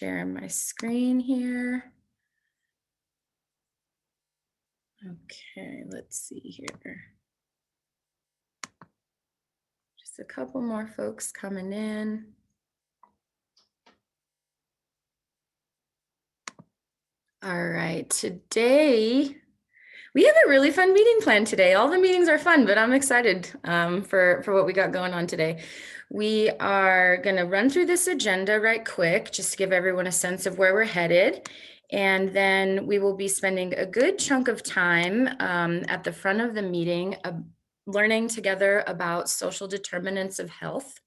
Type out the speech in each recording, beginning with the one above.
share my screen here. Okay, let's see here. Just a couple more folks coming in. All right, today we have a really fun meeting planned today. All the meetings are fun, but I'm excited for what we got going on today. We are going to run through this agenda right quick, just to give everyone a sense of where we're headed. And then we will be spending a good chunk of time at the front of the meeting learning together about social determinants of health.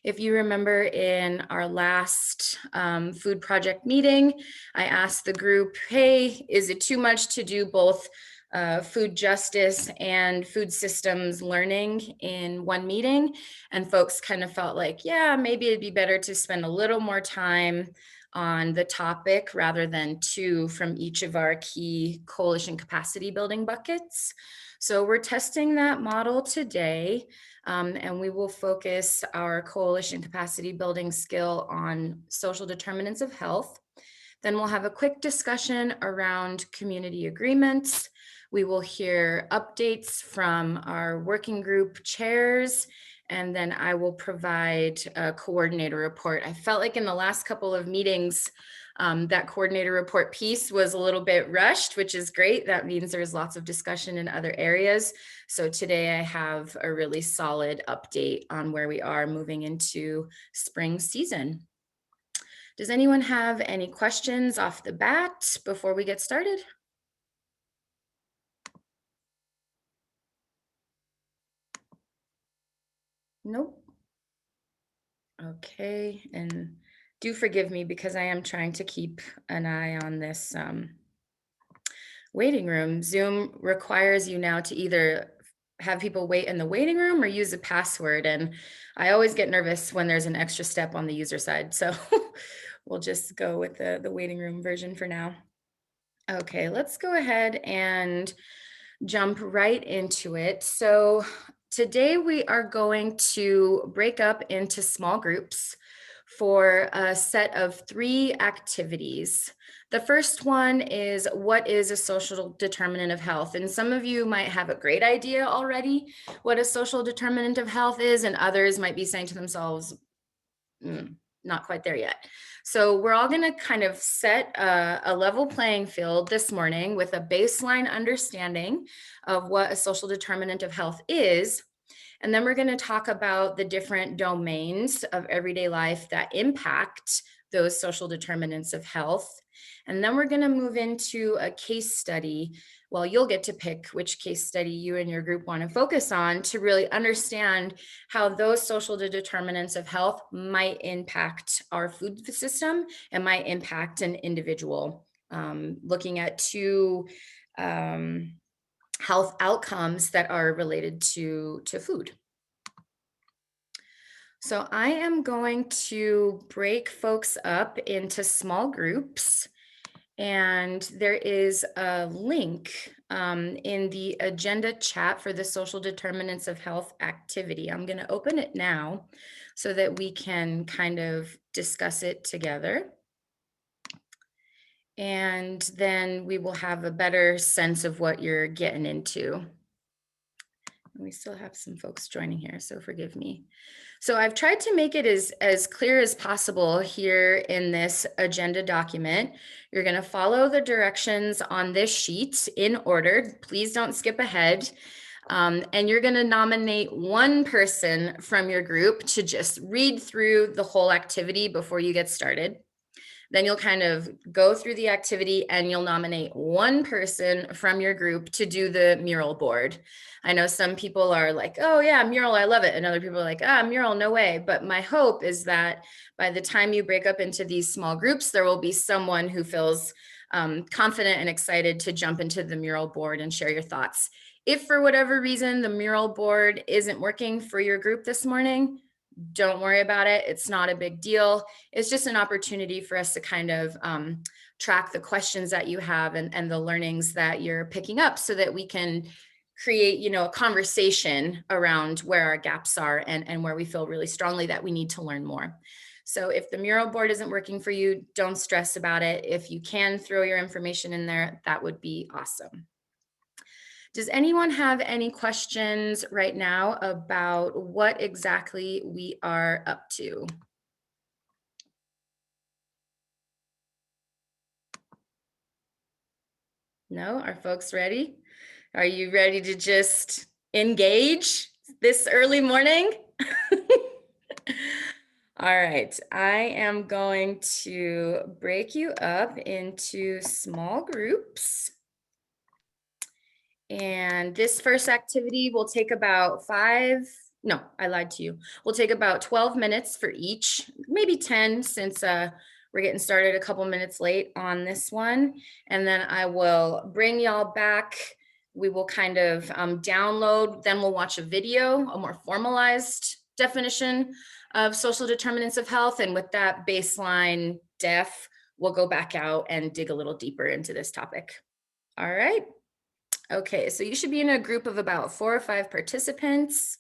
If you remember in our last food project meeting, I asked the group, hey, is it too much to do both food justice and food systems learning in one meeting? And folks kind of felt like, yeah, maybe it'd be better to spend a little more time on the topic rather than two from each of our key coalition capacity building buckets. So we're testing that model today. And we will focus our coalition capacity building skill on social determinants of health. Then we'll have a quick discussion around community agreements. We will hear updates from our working group chairs, and then I will provide a coordinator report. I felt like in the last couple of meetings, that coordinator report piece was a little bit rushed, which is great. That means there's lots of discussion in other areas. So today I have a really solid update on where we are moving into spring season. Does anyone have any questions off the bat before we get started? Nope. Okay, and do forgive me because I am trying to keep an eye on this waiting room. Zoom requires you now to either have people wait in the waiting room or use a password. And I always get nervous when there's an extra step on the user side. So we'll just go with the waiting room version for now. Okay, let's go ahead and jump right into it. So today we are going to break up into small groups for a set of 3 activities. The first one is, what is a social determinant of health? And some of you might have a great idea already what a social determinant of health is, and others might be saying to themselves, not quite there yet. So we're all going to kind of set a level playing field this morning with a baseline understanding of what a social determinant of health is. And then we're going to talk about the different domains of everyday life that impact those social determinants of health. And then we're going to move into a case study. Well, you'll get to pick which case study you and your group want to focus on to really understand how those social determinants of health might impact our food system and might impact an individual. Looking at 2 health outcomes that are related to food. So I am going to break folks up into small groups, and there is a link in the agenda chat for the social determinants of health activity. I'm going to open it now so that we can kind of discuss it together. And then we will have a better sense of what you're getting into. We still have some folks joining here, so forgive me. So I've tried to make it as clear as possible here in this agenda document. You're going to follow the directions on this sheet in order. Please don't skip ahead. And you're going to nominate one person from your group to just read through the whole activity before you get started. Then you'll kind of go through the activity and you'll nominate one person from your group to do the mural board. I know some people are like, oh yeah, mural, I love it. And other people are like, mural, no way. But my hope is that by the time you break up into these small groups, there will be someone who feels confident and excited to jump into the mural board and share your thoughts. If for whatever reason the mural board isn't working for your group this morning, don't worry about it. It's not a big deal. It's just an opportunity for us to kind of track the questions that you have and the learnings that you're picking up so that we can create, a conversation around where our gaps are and where we feel really strongly that we need to learn more. So if the mural board isn't working for you, don't stress about it. If you can throw your information in there, that would be awesome. Does anyone have any questions right now about what exactly we are up to? No? Are folks ready? Are you ready to just engage this early morning? All right, I am going to break you up into small groups. And this first activity will take about I lied to you. We'll take about 12 minutes for each, maybe 10 since we're getting started a couple minutes late on this one. And then I will bring y'all back. We will kind of download, then we'll watch a video, a more formalized definition of social determinants of health. And with that baseline def, we'll go back out and dig a little deeper into this topic. All right. Okay, so you should be in a group of about 4 or 5 participants,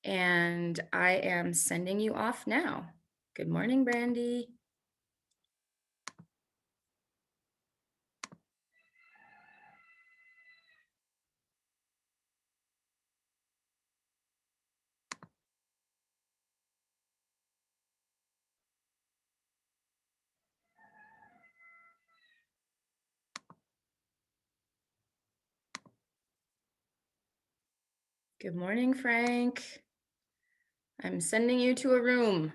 and I am sending you off now. Good morning, Brandy. Good morning, Frank. I'm sending you to a room.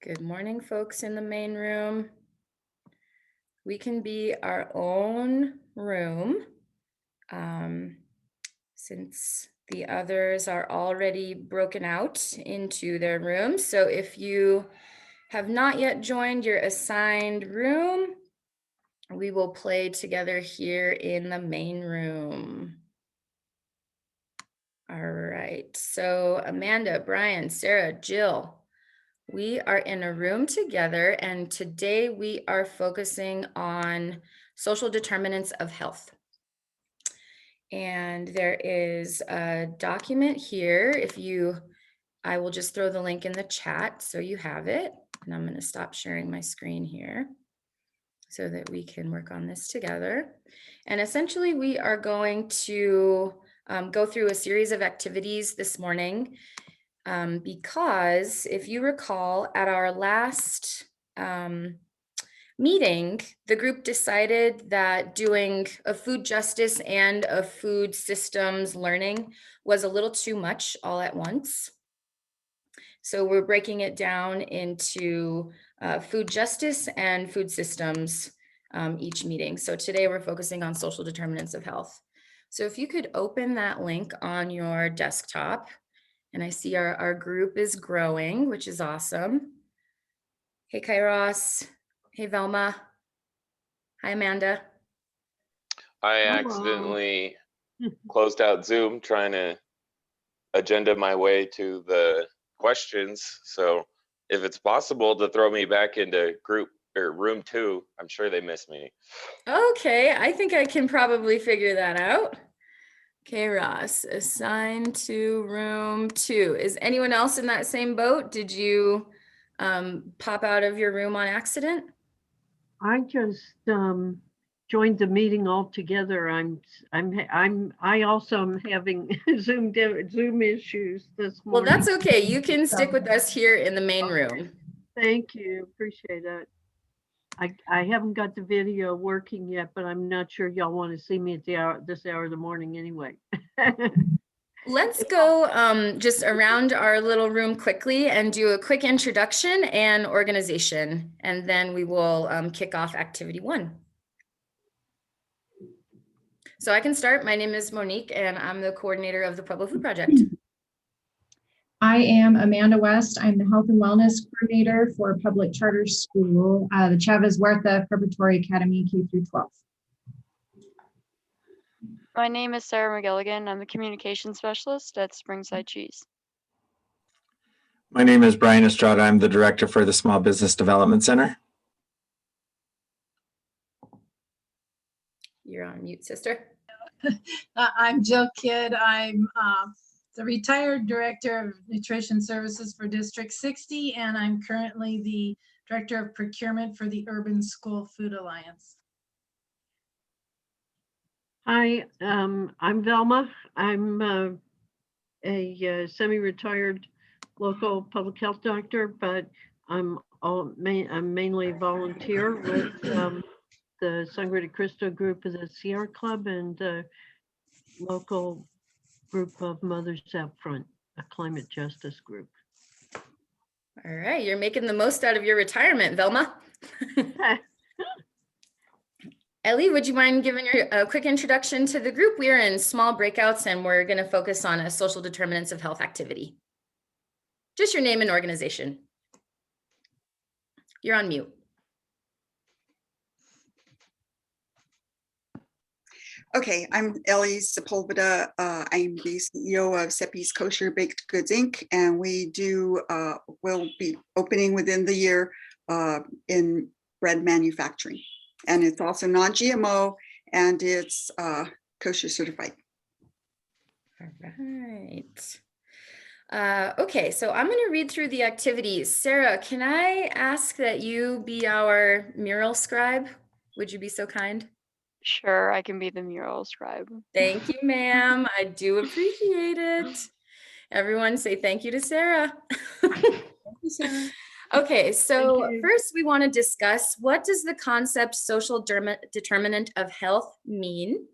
Good morning, folks in the main room. We can be our own room since the others are already broken out into their rooms. So if you have not yet joined your assigned room, we will play together here in the main room. All right, so Amanda, Brian, Sarah, Jill, we are in a room together, and today we are focusing on social determinants of health. And there is a document here. I will just throw the link in the chat so you have it. And I'm going to stop sharing my screen here so that we can work on this together. And essentially, we are going to go through a series of activities this morning because if you recall, at our last meeting, the group decided that doing a food justice and a food systems learning was a little too much all at once. So we're breaking it down into food justice and food systems each meeting. So today we're focusing on social determinants of health. So if you could open that link on your desktop, and I see our group is growing, which is awesome. Hey, Kairos. Hey, Velma. Hi, Amanda. I accidentally closed out Zoom trying to agenda my way to the questions. So if it's possible to throw me back into group or room 2, I'm sure they miss me. Okay, I think I can probably figure that out. Okay, Ross, assigned to room 2. Is anyone else in that same boat? Did you pop out of your room on accident? I just joined the meeting altogether. I also am having Zoom issues this Well, morning. that's okay. You can stick with us here in the main room. Thank you. Appreciate it. I haven't got the video working yet, but I'm not sure y'all want to see me at this hour of the morning anyway. Let's go just around our little room quickly and do a quick introduction and organization, and then we will kick off activity 1. So I can start. My name is Monique, and I'm the coordinator of the Pueblo Food Project. I am Amanda West. I'm the Health and Wellness Coordinator for Public Charter School, the Chavez Huerta Preparatory Academy K-12. My name is Sarah McGilligan. I'm the Communication Specialist at Springside Cheese. My name is Brian Estrada. I'm the director for the Small Business Development Center. You're on mute, sister. I'm Jill Kidd. I'm the retired director of nutrition services for District 60, and I'm currently the director of procurement for the Urban School Food Alliance. Hi, I'm Velma. I'm a semi-retired local public health doctor, but I'm mainly volunteer with the Sangre de Cristo group of the Sierra Club and the local group of Mothers Out Front, a climate justice group. All right, you're making the most out of your retirement, Velma. Ellie, would you mind giving a quick introduction to the group? We are in small breakouts and we're going to focus on a social determinants of health activity. Just your name and organization. You're on mute. Okay, I'm Ellie Sepulveda. I'm the CEO of Seppi's Kosher Baked Goods Inc. And we do, will be opening within the year in bread manufacturing. And it's also non-GMO and it's kosher certified. All right. Okay, so I'm going to read through the activities. Sarah, can I ask that you be our mural scribe? Would you be so kind? Sure, I can be the mural scribe. Thank you, ma'am. I do appreciate it. Everyone say thank you to Sarah. Thank you, Sarah. Okay, so Thank you. first we want to discuss what does the concept social determinant of health mean?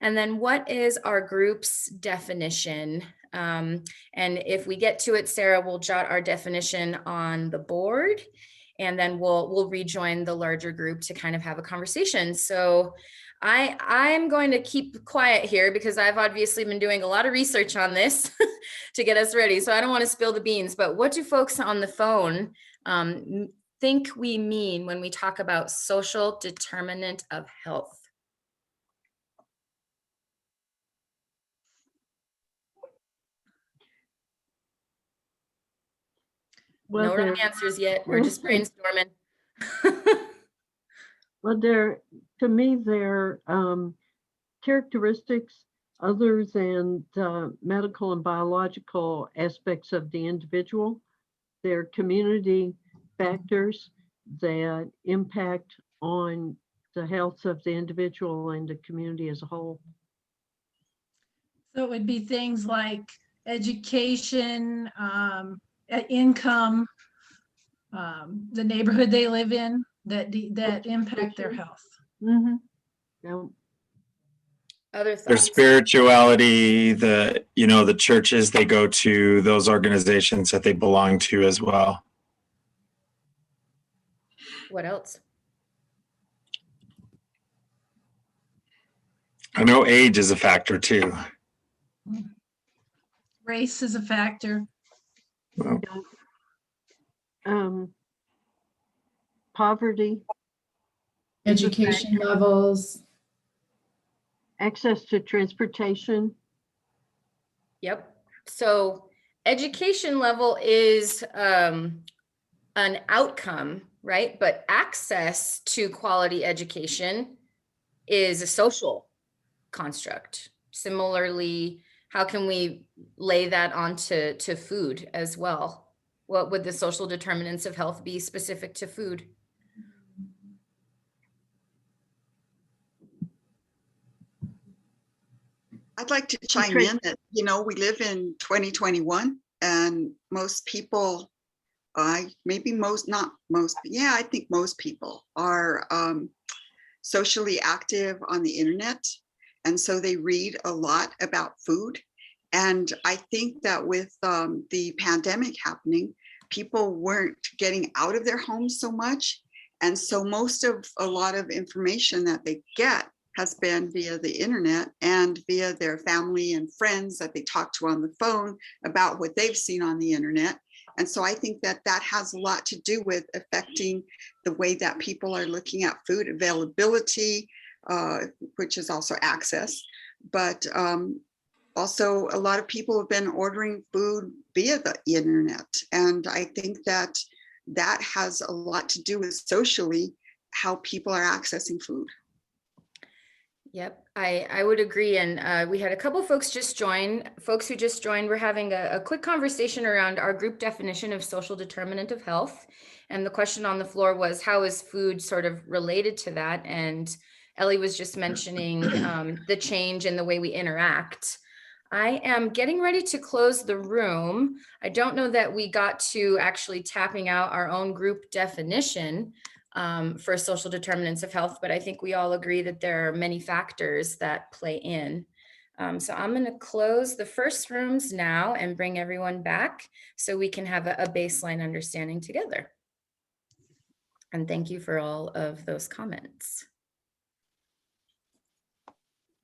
And then what is our group's definition? And if we get to it, Sarah will jot our definition on the board and then we'll rejoin the larger group to kind of have a conversation. So I'm going to keep quiet here because I've obviously been doing a lot of research on this to get us ready. So I don't want to spill the beans, but what do folks on the phone think we mean when we talk about social determinant of health? Well, No wrong there- answers yet. We're just brainstorming. Well, to me, they're characteristics other than the medical and biological aspects of the individual. They're community factors that impact on the health of the individual and the community as a whole. So it would be things like education, income, the neighborhood they live in that impact their health. Mm-hmm. Yeah. Other Their thoughts? spirituality, the churches they go to, those organizations that they belong to as well. What else? I know age is a factor too. Race is a factor. Well, Poverty, Education levels. access to transportation. Yep. So education level is an outcome, right? But access to quality education is a social construct. Similarly, how can we lay that onto food as well? What would the social determinants of health be specific to food? I'd like to chime Okay. in that, we live in 2021 and most people, I think most people are socially active on the internet. And so they read a lot about food. And I think that with the pandemic happening, people weren't getting out of their homes so much. And so a lot of information that they get has been via the internet and via their family and friends that they talk to on the phone about what they've seen on the internet. And so I think that has a lot to do with affecting the way that people are looking at food availability, which is also access, but also, a lot of people have been ordering food via the internet. And I think that that has a lot to do with socially how people are accessing food. Yep, I would agree. And we had a couple folks just join, folks who just joined. We're having a quick conversation around our group definition of social determinant of health. And the question on the floor was, how is food sort of related to that? And Ellie was just mentioning the change in the way we interact. I am getting ready to close the room. I don't know that we got to actually tapping out our own group definition for social determinants of health, but I think we all agree that there are many factors that play in. So I'm going to close the first rooms now and bring everyone back so we can have a baseline understanding together. And thank you for all of those comments.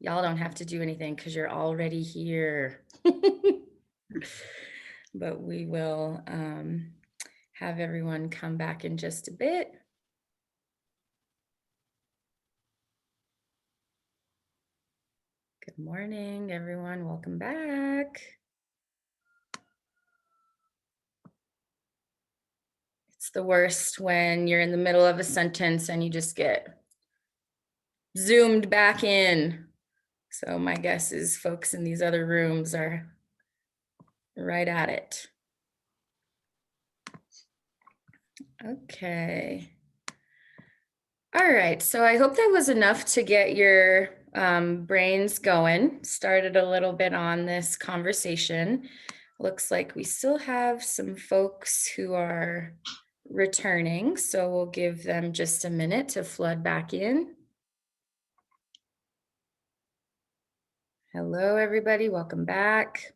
Y'all don't have to do anything because you're already here. But we will have everyone come back in just a bit. Good morning, everyone. Welcome back. It's the worst when you're in the middle of a sentence and you just get zoomed back in. So my guess is folks in these other rooms are right at it. Okay. All right, so I hope that was enough to get your brains going. Started a little bit on this conversation. Looks like we still have some folks who are returning, so we'll give them just a minute to flood back in. Hello, everybody, welcome back.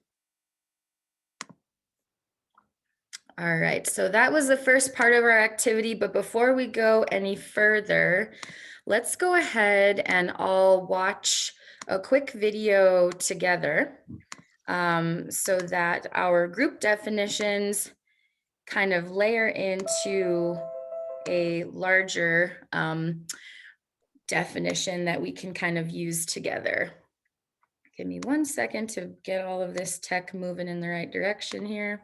All right, so that was the first part of our activity, but before we go any further, let's go ahead and all watch a quick video together so that our group definitions kind of layer into a larger definition that we can kind of use together. Give me 1 second to get all of this tech moving in the right direction here.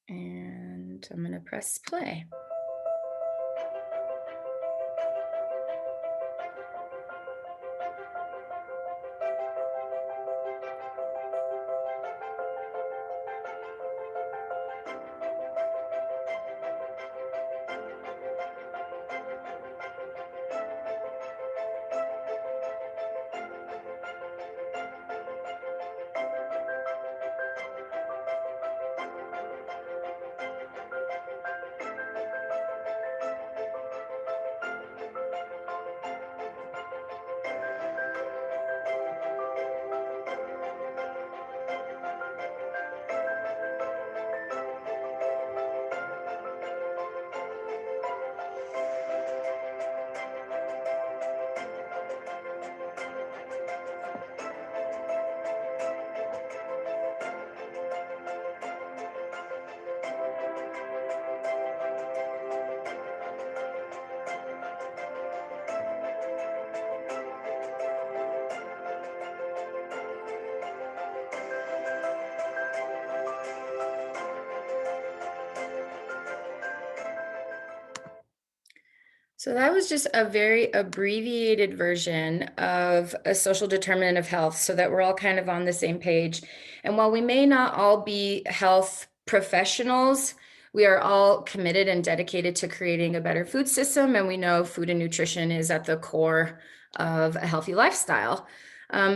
And I'm going to press play. So that was just a very abbreviated version of a social determinant of health so that we're all kind of on the same page. And while we may not all be health professionals, we are all committed and dedicated to creating a better food system. And we know food and nutrition is at the core of a healthy lifestyle.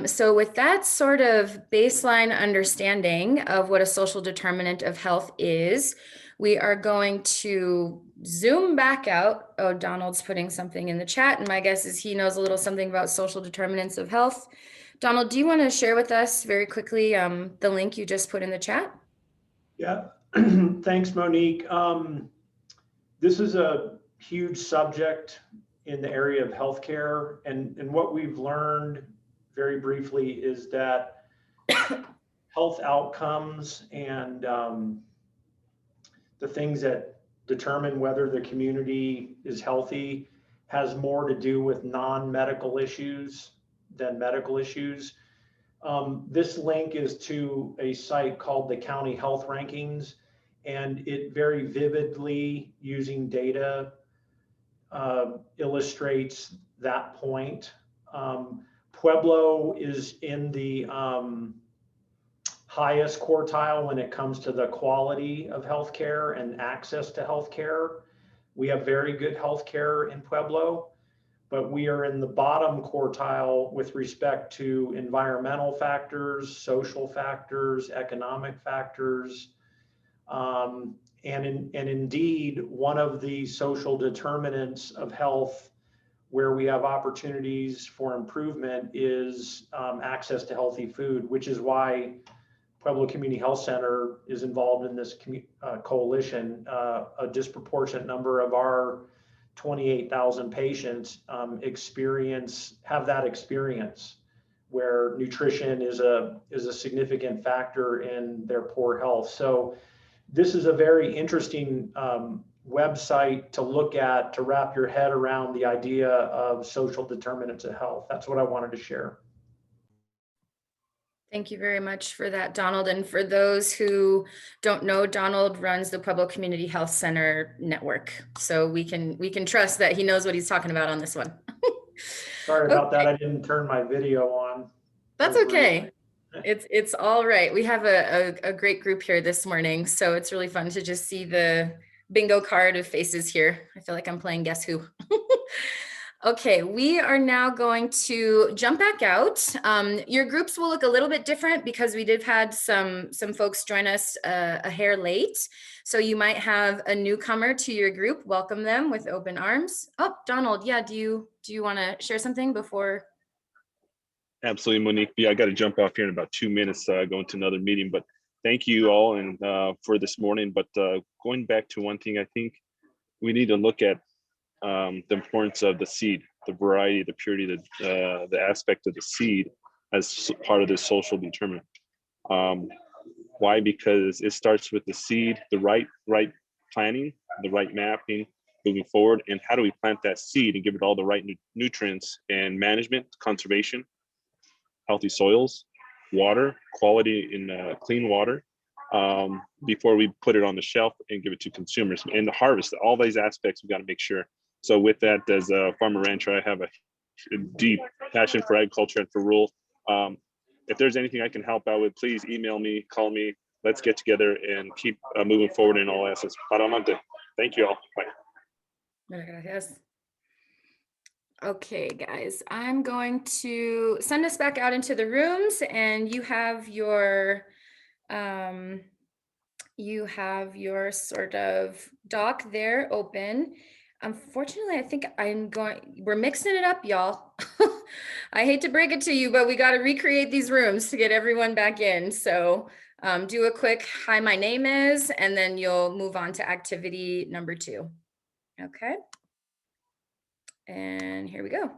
So with that sort of baseline understanding of what a social determinant of health is, we are going to zoom back out. Oh, Donald's putting something in the chat, and my guess is he knows a little something about social determinants of health. Donald, do you want to share with us very quickly the link you just put in the chat? Yeah, thanks, Monique. This is a huge subject in the area of healthcare, and what we've learned very briefly is that health outcomes and the things that determine whether the community is healthy has more to do with non-medical issues than medical issues. This link is to a site called the County Health Rankings, and it very vividly, using data, illustrates that point. Pueblo is in the highest quartile when it comes to the quality of healthcare and access to healthcare. We have very good healthcare in Pueblo, but we are in the bottom quartile with respect to environmental factors, social factors, economic factors. And indeed, one of the social determinants of health where we have opportunities for improvement is access to healthy food, which is why Pueblo Community Health Center is involved in this coalition. A disproportionate number of our 28,000 patients have that experience where nutrition is a significant factor in their poor health. So this is a very interesting website to look at, to wrap your head around the idea of social determinants of health. That's what I wanted to share. Thank you very much for that, Donald. And for those who don't know, Donald runs the Pueblo Community Health Center network. So we can trust that he knows what he's talking about on this one. Sorry about that. I didn't turn my video on. That's okay. It's all right. We have a great group here this morning. So it's really fun to just see the bingo card of faces here. I feel like I'm playing Guess Who. Okay, we are now going to jump back out. Your groups will look a little bit different because we did had some folks join us a hair late. So you might have a newcomer to your group. Welcome them with open arms. Oh, Donald, yeah, do you want to share something before? Absolutely, Monique. Yeah, I got to jump off here in about 2 minutes, going to another meeting. But thank you all and for this morning. But going back to one thing, I think we need to look at the importance of the seed, the variety, the purity, the aspect of the seed as part of this social determinant. Why? Because it starts with the seed, the right planting, the right mapping, moving forward, and how do we plant that seed and give it all the right nutrients and management, conservation, healthy soils, water, quality in clean water, before we put it on the shelf and give it to consumers. And the harvest, all these aspects, we got to make sure. So with that, as a farmer rancher, I have a deep passion for agriculture and for rural. If there's anything I can help out with, please email me, call me. Let's get together and keep moving forward in all assets. Thank you all. Bye. Yes. Okay, guys, I'm going to send us back out into the rooms, and you have your sort of doc there open. Unfortunately, I think we're mixing it up, y'all. I hate to break it to you, but we got to recreate these rooms to get everyone back in. So do a quick, hi, my name is, and then you'll move on to activity number 2. Okay. And here we go.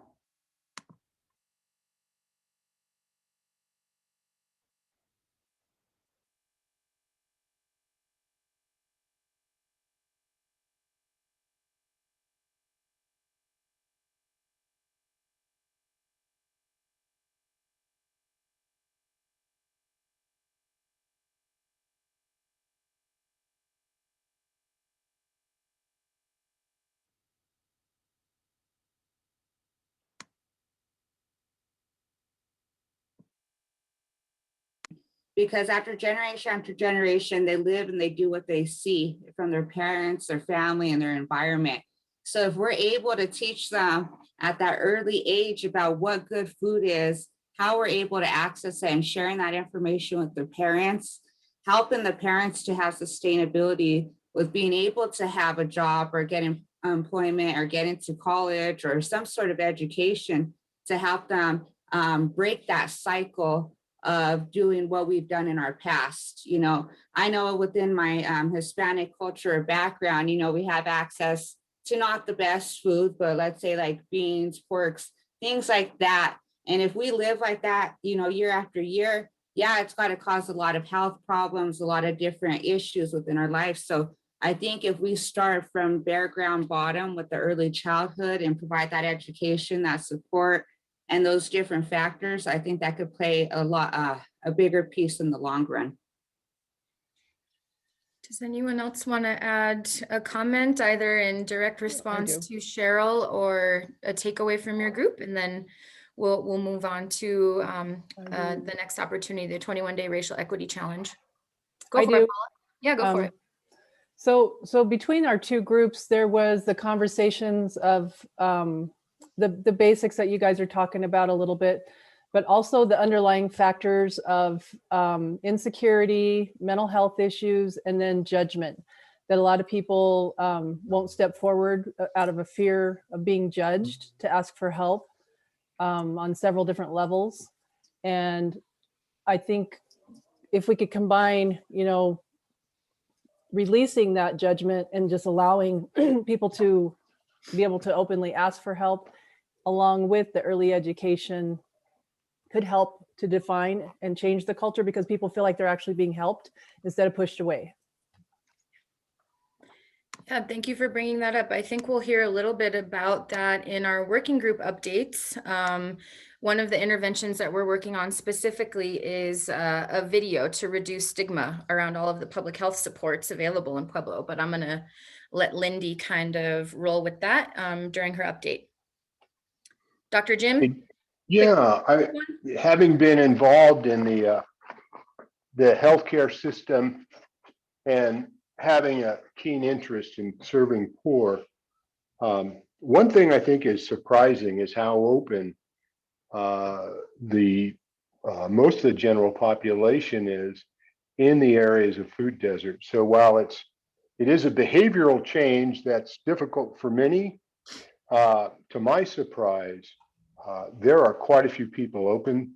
Because after generation, they live and they do what they see from their parents, their family, and their environment. So if we're able to teach them at that early age about what good food is, how we're able to access it and sharing that information with their parents, helping the parents to have sustainability with being able to have a job or get employment or get into college or some sort of education to help them break that cycle of doing what we've done in our past. You know, I know within my Hispanic culture or background, you know, we have access to not the best food, but let's say like beans, porks, things like that. And if we live like that, you know, year after year, yeah, it's got to cause a lot of health problems, a lot of different issues within our life. So I think if we start from bare ground bottom with the early childhood and provide that education, that support, and those different factors, I think that could play a bigger piece in the long run. Does anyone else want to add a comment, either in direct response to Cheryl or a takeaway from your group? And then we'll move on to the next opportunity, the 21-day racial equity challenge. Go for it, Paula. Yeah, go for it. So between our two groups, there was the conversations of the basics that you guys are talking about a little bit, but also the underlying factors of insecurity, mental health issues, and then judgment, that a lot of people won't step forward out of a fear of being judged to ask for help on several different levels. And I think if we could combine, releasing that judgment and just allowing people to be able to openly ask for help, along with the early education, could help to define and change the culture, because people feel like they're actually being helped instead of pushed away. Yeah, thank you for bringing that up. I think we'll hear a little bit about that in our working group updates. One of the interventions that we're working on specifically is a video to reduce stigma around all of the public health supports available in Pueblo, but I'm gonna let Lindy kind of roll with that during her update. Dr. Jim? Yeah, having been involved in the healthcare system and having a keen interest in serving poor, one thing I think is surprising is how open most of the general population is in the areas of food deserts. So while it is a behavioral change that's difficult for many, to my surprise, there are quite a few people open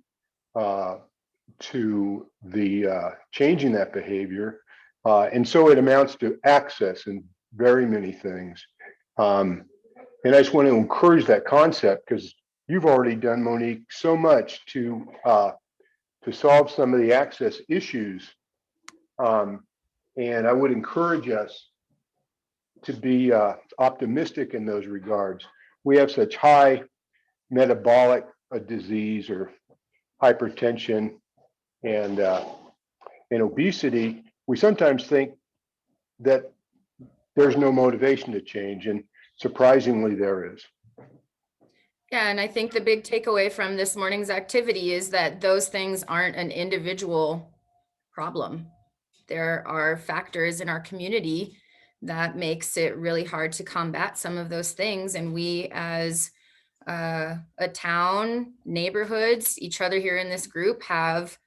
to the changing that behavior. And so it amounts to access in very many things. And I just want to encourage that concept, because you've already done, Monique, so much to solve some of the access issues. And I would encourage us to be optimistic in those regards. We have such high metabolic disease or hypertension and obesity. We sometimes think that there's no motivation to change, and surprisingly there is. Yeah, and I think the big takeaway from this morning's activity is that those things aren't an individual problem. There are factors in our community that makes it really hard to combat some of those things. And we as a town, neighborhoods, each other here in this group have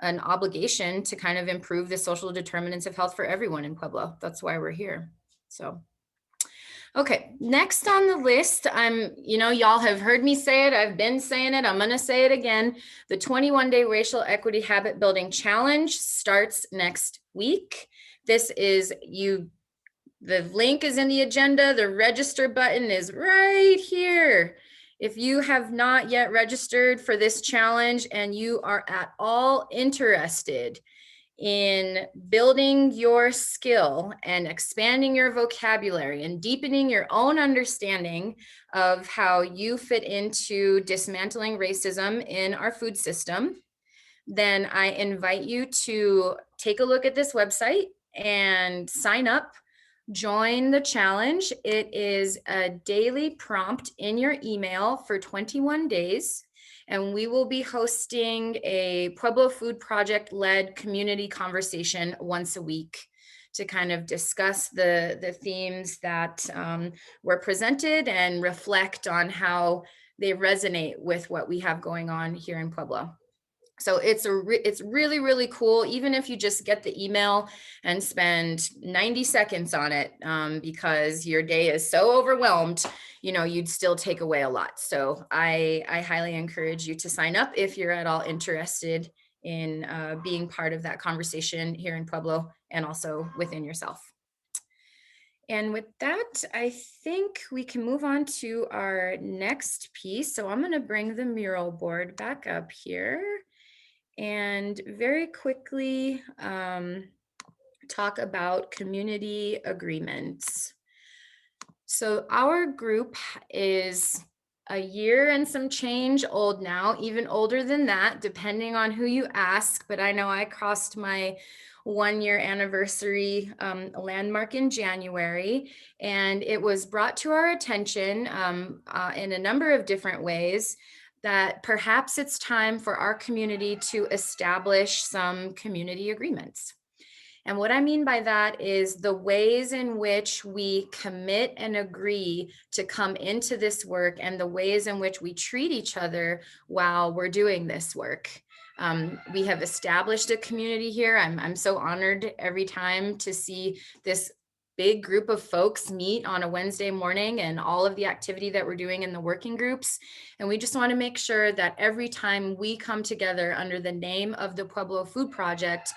an obligation to kind of improve the social determinants of health for everyone in Pueblo. That's why we're here. So, okay, next on the list, y'all have heard me say it. I've been saying it. I'm going to say it again. The 21-day racial equity habit building challenge starts next week. This is the link is in the agenda. The register button is right here. If you have not yet registered for this challenge and you are at all interested in building your skill and expanding your vocabulary and deepening your own understanding of how you fit into dismantling racism in our food system, then I invite you to take a look at this website and sign up. Join the challenge. It is a daily prompt in your email for 21 days. And we will be hosting a Pueblo Food Project led community conversation once a week to kind of discuss the themes that were presented and reflect on how they resonate with what we have going on here in Pueblo. So it's really, really cool, even if you just get the email and spend 90 seconds on it, because your day is so overwhelmed, you'd still take away a lot. So I highly encourage you to sign up if you're at all interested in being part of that conversation here in Pueblo and also within yourself. And with that, I think we can move on to our next piece. So I'm going to bring the mural board back up here and very quickly talk talk about community agreements. So our group is a year and some change old now, even older than that, depending on who you ask. But I know I crossed my 1-year anniversary landmark in January, and it was brought to our attention in a number of different ways that perhaps it's time for our community to establish some community agreements. And what I mean by that is the ways in which we commit and agree to come into this work and the ways in which we treat each other while we're doing this work. We have established a community here. I'm so honored every time to see this big group of folks meet on a Wednesday morning and all of the activity that we're doing in the working groups. And we just want to make sure that every time we come together under the name of the Pueblo Food Project,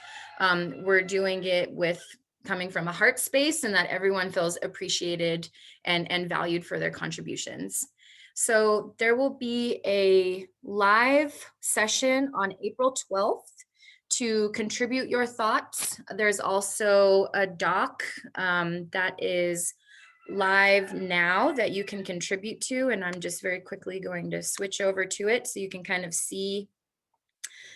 we're doing it with coming from a heart space and that everyone feels appreciated and valued for their contributions. So there will be a live session on April 12th to contribute your thoughts. There's also a doc that is live now that you can contribute to, and I'm just very quickly going to switch over to it so you can kind of see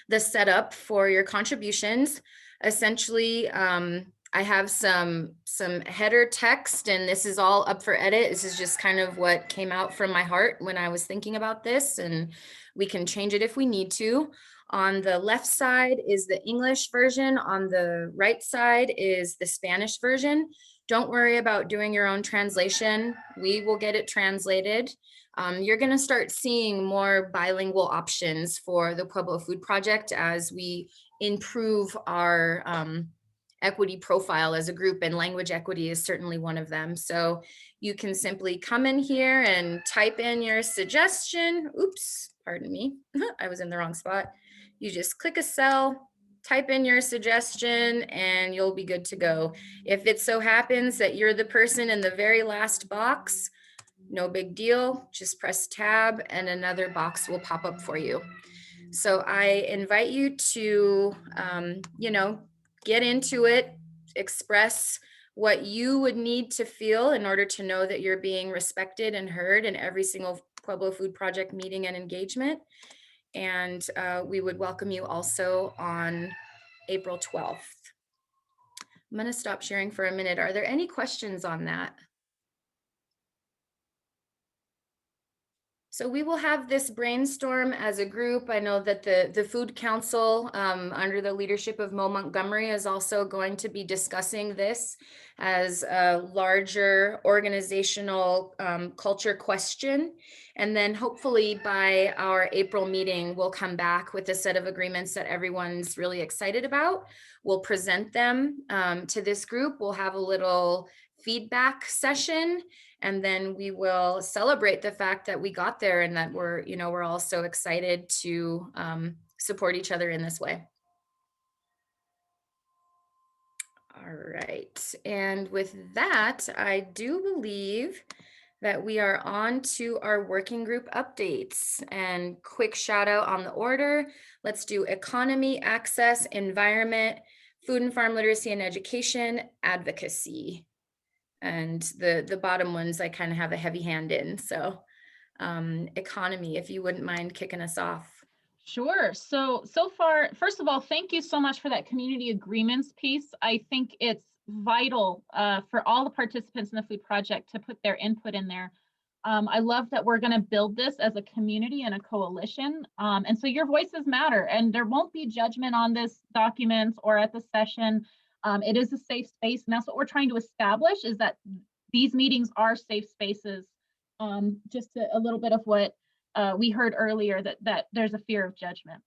the setup for your contributions. Essentially, I have some header text, and this is all up for edit. This is just kind of what came out from my heart when I was thinking about this, and we can change it if we need to. On the left side is the English version. On the right side is the Spanish version. Don't worry about doing your own translation. We will get it translated. You're going to start seeing more bilingual options for the Pueblo Food Project as we improve our equity profile as a group, and language equity is certainly one of them. So you can simply come in here and type in your suggestion. Oops, pardon me. I was in the wrong spot. You just click a cell, type in your suggestion, and you'll be good to go. If it so happens that you're the person in the very last box, no big deal. Just press tab and another box will pop up for you. So I invite you to, get into it, express what you would need to feel in order to know that you're being respected and heard in every single Pueblo Food Project meeting and engagement. And we would welcome you also on April 12th. I'm going to stop sharing for a minute. Are there any questions on that? So we will have this brainstorm as a group. I know that the Food Council under the leadership of Mo Montgomery is also going to be discussing this as a larger organizational culture question. And then hopefully by our April meeting, we'll come back with a set of agreements that everyone's really excited about. We'll present them to this group. We'll have a little feedback session, and then we will celebrate the fact that we got there and that we're all so excited to support each other in this way. All right, and with that, I do believe that we are on to our working group updates. And quick shout out on the order. Let's do economy, access, environment, food and farm literacy and education, advocacy. And the bottom ones I kind of have a heavy hand in. So economy, if you wouldn't mind kicking us off. Sure. So far, first of all, thank you so much for that community agreements piece. I think it's vital for all the participants in the food project to put their input in there. I love that we're going to build this as a community and a coalition. And so your voices matter, and there won't be judgment on this document or at the session. It is a safe space, and that's what we're trying to establish, is that these meetings are safe spaces. Just a little bit of what we heard earlier, that there's a fear of judgment.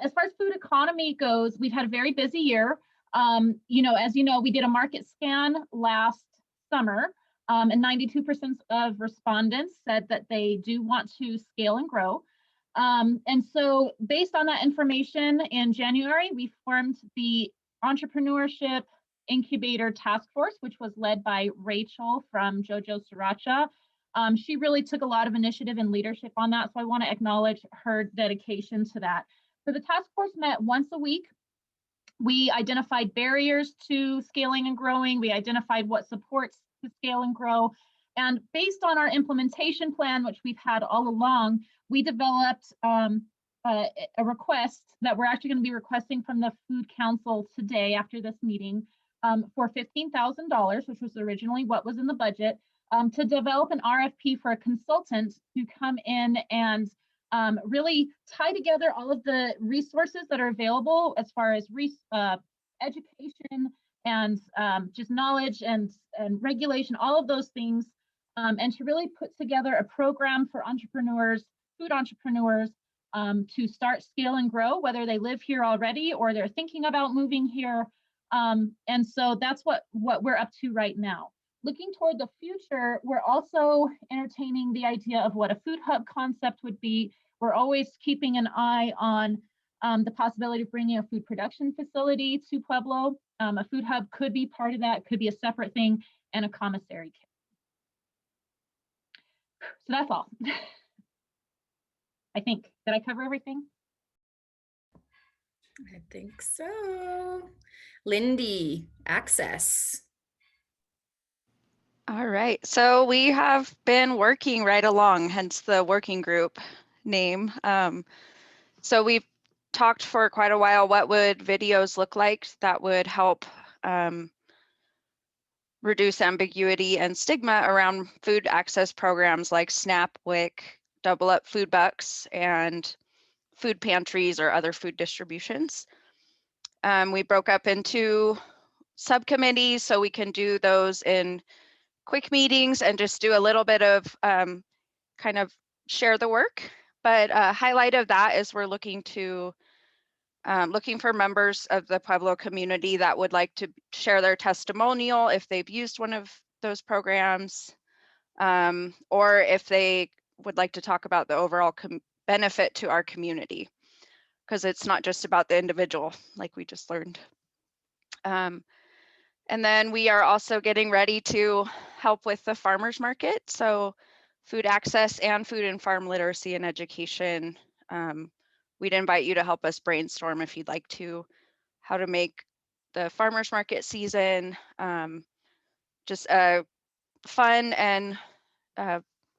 As far as food economy goes, we've had a very busy year. As you know, we did a market scan last summer, and 92% of respondents said that they do want to scale and grow. And so based on that information, in January, we formed the Entrepreneurship Incubator Task Force, which was led by Rachel from JoJo Sriracha. She really took a lot of initiative and leadership on that, so I want to acknowledge her dedication to that. So the task force met once a week We identified barriers to scaling and growing. We identified what supports to scale and grow. And based on our implementation plan, which we've had all along, we developed a request that we're actually going to be requesting from the Food Council today after this meeting for $15,000, which was originally what was in the budget, to develop an RFP for a consultant to come in and really tie together all of the resources that are available as far as education and just knowledge and regulation, all of those things, and to really put together a program for entrepreneurs, food entrepreneurs, to start, scale, and grow, whether they live here already or they're thinking about moving here. And so that's what we're up to right now. Looking toward the future, we're also entertaining the idea of what a food hub concept would be. We're always keeping an eye on the possibility of bringing a food production facility to Pueblo. A food hub could be part of that, could be a separate thing, and a commissary kit. So that's all. I think. Did I cover everything? I think so. Lindy, access. All right, so we have been working right along, hence the working group name. So we've talked for quite a while, what would videos look like that would help reduce ambiguity and stigma around food access programs like SNAP, WIC, Double Up Food Bucks, and food pantries or other food distributions. We broke up into subcommittees so we can do those in quick meetings and just do a little bit of kind of share the work. But a highlight of that is we're looking for members of the Pueblo community that would like to share their testimonial if they've used one of those programs, or if they would like to talk about the overall benefit to our community, because it's not just about the individual, like we just learned. And then we are also getting ready to help with the farmers market. So food access and food and farm literacy and education. We'd invite you to help us brainstorm if you'd like to, how to make the farmers market season just a fun and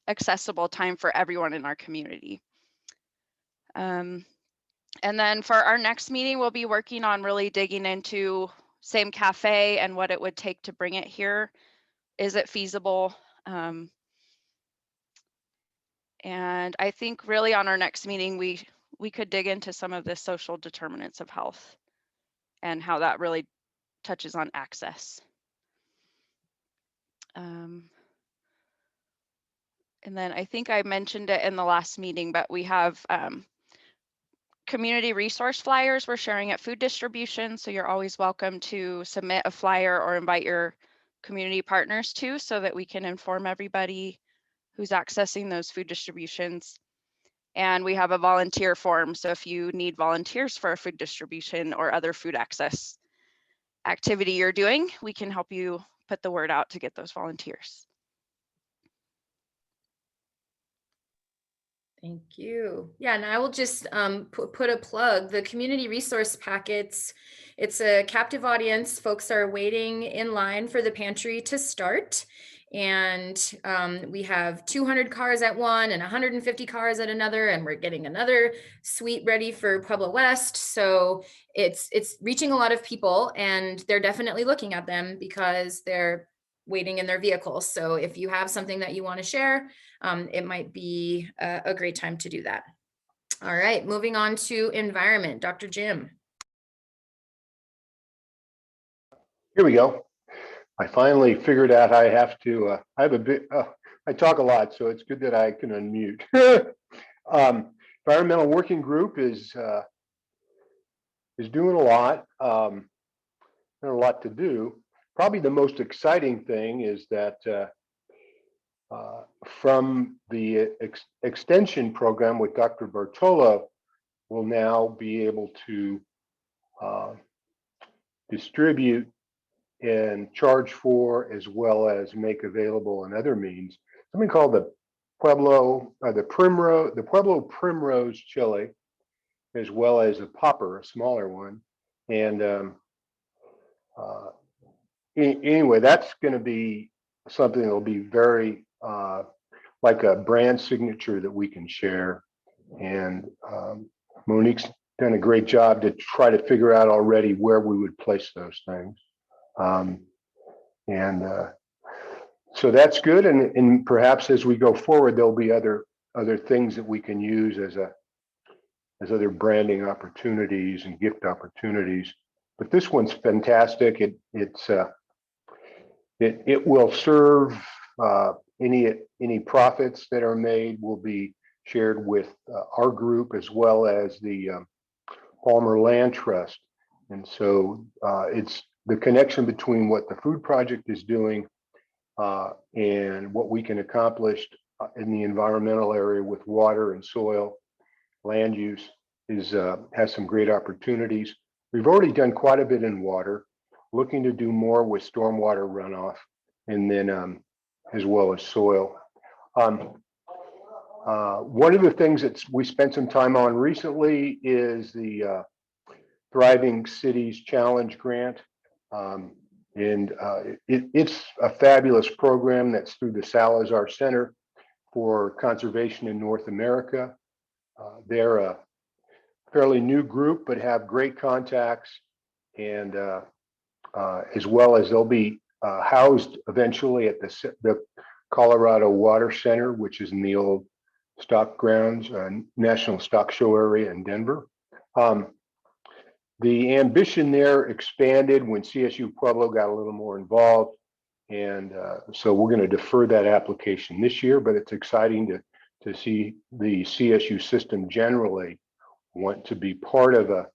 accessible time for everyone in our community. And then for our next meeting, we'll be working on really digging into Same Cafe and what it would take to bring it here. Is it feasible? And I think really on our next meeting, we could dig into some of the social determinants of health and how that really touches on access. And then I think I mentioned it in the last meeting, but we have community resource flyers we're sharing at food distribution. So you're always welcome to submit a flyer or invite your community partners to, so that we can inform everybody who's accessing those food distributions. And we have a volunteer form. So if you need volunteers for a food distribution or other food access activity you're doing, we can help you put the word out to get those volunteers. Thank you. Yeah, and I will just put a plug. The community resource packets, it's a captive audience. Folks are waiting in line for the pantry to start. And we have 200 cars at one and 150 cars at another, and we're getting another suite ready for Pueblo West. So it's reaching a lot of people, and they're definitely looking at them because they're waiting in their vehicles. So if you have something that you want to share, it might be a great time to do that. All right, moving on to environment, Dr. Jim. Here we go. I finally figured out I have to, I have a bit, I talk a lot, so it's good that I can unmute. Environmental working group is doing a lot, a lot to do. Probably the most exciting thing is that from the extension program with Dr. Bartolo, we'll now be able to distribute and charge for, as well as make available in other means, something called the Pueblo Primrose chili, as well as a popper, a smaller one, And anyway, that's going to be something that will be very like a brand signature that we can share. And Monique's done a great job to try to figure out already where we would place those things. So that's good. And perhaps as we go forward, there'll be other things that we can use as other branding opportunities and gift opportunities. But this one's fantastic. It will serve any profits that are made will be shared with our group as well as the Palmer Land Trust. And so it's the connection between what the food project is doing and what we can accomplish in the environmental area with water and soil land use has some great opportunities. We've already done quite a bit in water, looking to do more with stormwater runoff, and then as well as soil. One of the things that we spent some time on recently is the Thriving Cities Challenge grant. It's a fabulous program that's through the Salazar Center for Conservation in North America. They're a fairly new group, but have great contacts, and as well as they'll be housed eventually at the Colorado Water Center, which is in the old stock grounds, National Stock Show area in Denver. The ambition there expanded when CSU Pueblo got a little more involved. And so we're going to defer that application this year, but it's exciting to see the CSU system generally want to be part of a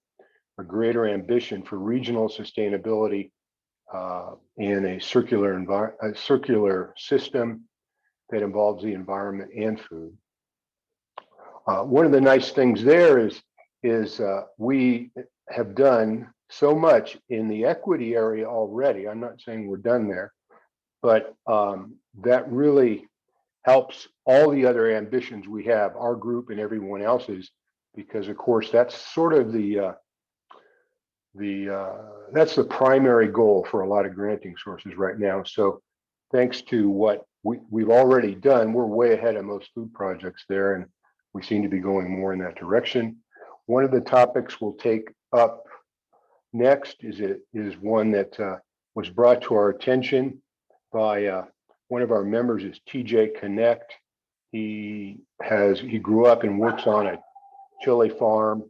greater ambition for regional sustainability in a circular system that involves the environment and food. One of the nice things there is we have done so much in the equity area already. I'm not saying we're done there, but that really helps all the other ambitions we have, our group and everyone else's, because of course that's sort of that's the primary goal for a lot of granting sources right now. So thanks to what we've already done, we're way ahead of most food projects there, and we seem to be going more in that direction. One of the topics we'll take up next is one that was brought to our attention by one of our members, is TJ Connect. He grew up and works on a chili farm,